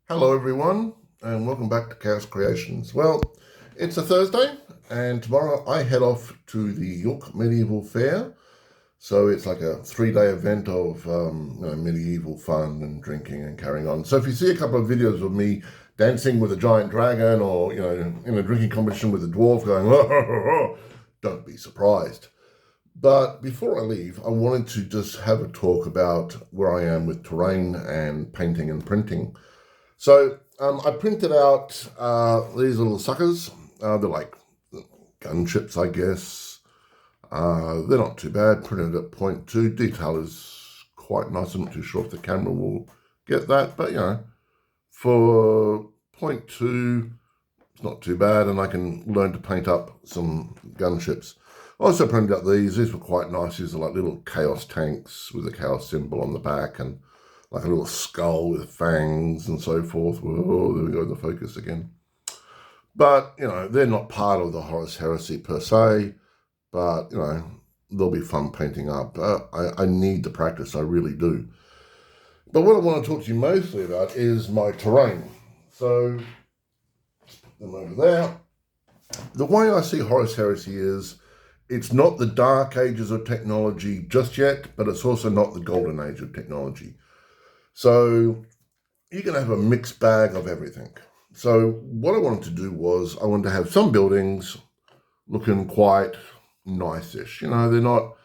Hello everyone and welcome back to Chaos Creations. Well, it's a Thursday and tomorrow I head off to the York Medieval Fair. So it's like a 3-day event of medieval fun and drinking and carrying on. So if you see a couple of videos of me dancing with a giant dragon or in a drinking competition with a dwarf going, don't be surprised. But before I leave, I wanted to just have a talk about where I am with terrain and painting and printing. So I printed out these little suckers. They're like gunships, I guess. They're not too bad. Printed at 0.2. Detail is quite nice. I'm not too sure if the camera will get that, but for 0.2, it's not too bad, and I can learn to paint up some gunships. I also printed out these. These were quite nice. These are like little chaos tanks with a chaos symbol on the back and like a little skull with fangs and so forth. Whoa, there we go, the focus again. But, they're not part of the Horus Heresy per se, but, they'll be fun painting up. I need the practice, I really do. But what I want to talk to you mostly about is my terrain. So, put them over there. The way I see Horus Heresy is, it's not the dark ages of technology just yet, but it's also not the golden age of technology. So you can have a mixed bag of everything. So what I wanted to do was I wanted to have some buildings looking quite nice-ish. They're not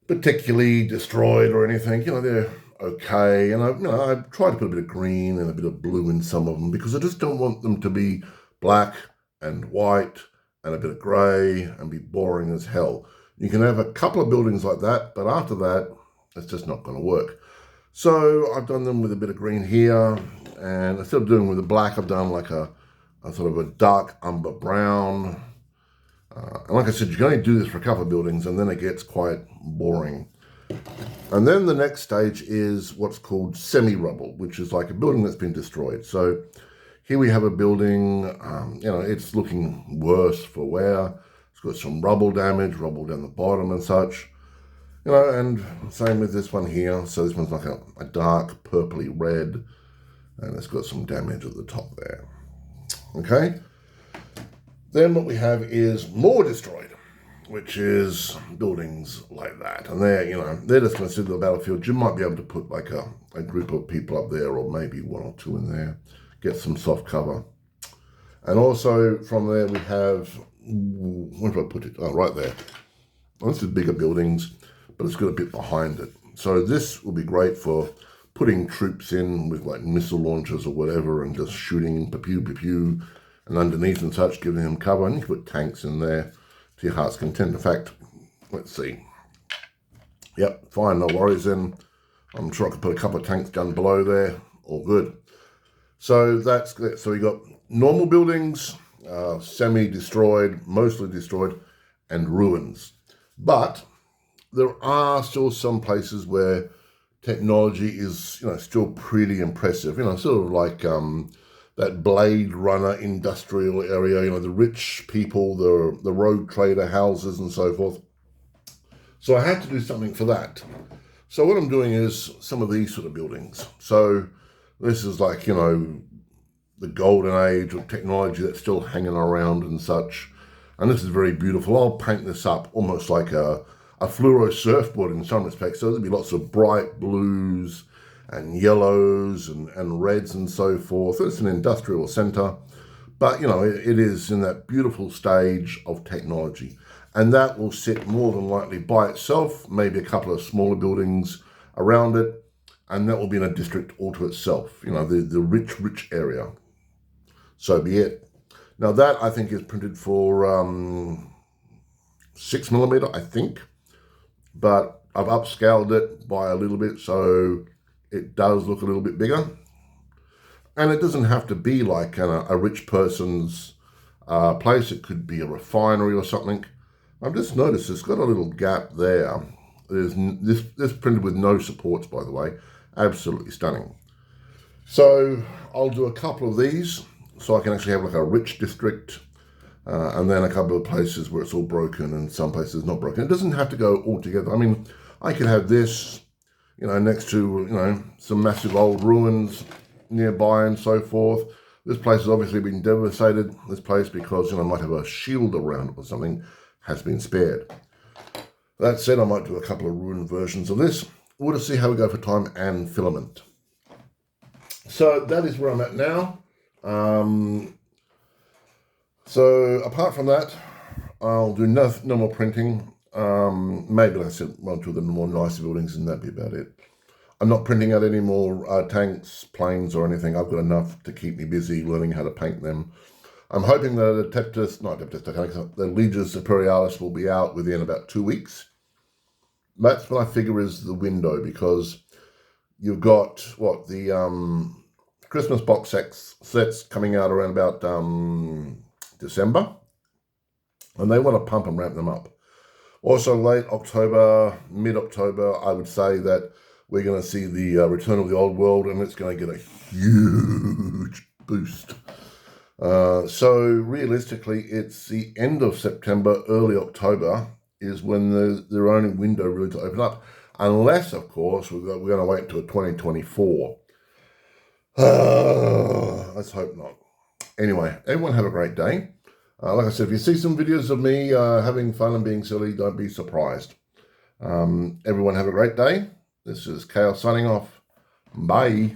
particularly destroyed or anything. They're okay. And I tried to put a bit of green and a bit of blue in some of them because I just don't want them to be black and white and a bit of grey and be boring as hell. You can have a couple of buildings like that, but after that, it's just not going to work. So I've done them with a bit of green here, and instead of doing with the black, I've done like a sort of a dark umber brown. And like I said, you can only do this for a couple of buildings, and then it gets quite boring. And then the next stage is what's called semi-rubble, which is like a building that's been destroyed. So here we have a building, it's looking worse for wear. It's got some rubble damage, rubble down the bottom and such. And same with this one here. So this one's like a dark purpley red, and it's got some damage at the top there. Okay. Then what we have is more destroyed, which is buildings like that. And they're just going to sit on the battlefield. You might be able to put like a group of people up there, or maybe one or two in there, get some soft cover. And also from there we have, where do I put it? Oh, right there. Well, this is bigger buildings, but it's got a bit behind it. So this will be great for putting troops in with like missile launchers or whatever and just shooting pew pew pew and underneath and such, giving them cover. And you can put tanks in there to your heart's content. In fact, let's see. Yep, fine, no worries then. I'm sure I could put a couple of tanks down below there. All good. So that's good. So we got normal buildings, semi-destroyed, mostly destroyed, and ruins. But there are still some places where technology is, still pretty impressive. Sort of like that Blade Runner industrial area. The rich people, the road trader houses, and so forth. So I had to do something for that. So what I'm doing is some of these sort of buildings. So this is like the golden age of technology that's still hanging around and such. And this is very beautiful. I'll paint this up almost like a fluoro surfboard in some respects. So there'll be lots of bright blues and yellows and reds and so forth. It's an industrial center, but it is in that beautiful stage of technology. And that will sit more than likely by itself, maybe a couple of smaller buildings around it, and that will be in a district all to itself, the rich area. So be it. Now that I think is printed for 6mm, I think. But I've upscaled it by a little bit, so it does look a little bit bigger. And it doesn't have to be like a rich person's place. It could be a refinery or something. I've just noticed it's got a little gap there. There's this printed with no supports, by the way. Absolutely stunning. So I'll do a couple of these so I can actually have like a rich district. And then a couple of places where it's all broken and some places not broken. It doesn't have to go all together. I mean, I could have this, next to, some massive old ruins nearby and so forth. This place has obviously been devastated, this place, because, might have a shield around it or something, has been spared. That said, I might do a couple of ruined versions of this. We'll just see how we go for time and filament. So that is where I'm at now. So apart from that, I'll do no more printing. Maybe, like I said, one or two of the more nicer buildings, and that'd be about it. I'm not printing out any more tanks, planes, or anything. I've got enough to keep me busy learning how to paint them. I'm hoping that the Legis Imperialis will be out within about 2 weeks. That's what I figure is the window, because you've got, the Christmas box sets coming out around about December, and they want to pump and ramp them up. Also late October, mid-October, I would say that we're going to see the Return of the Old World, and it's going to get a huge boost. So realistically, it's the end of September, early October is when their only window really to open up. Unless, of course, we're going to wait until 2024. Let's hope not. Anyway, everyone have a great day. Like I said, if you see some videos of me having fun and being silly, don't be surprised. Everyone have a great day. This is Chaos signing off. Bye.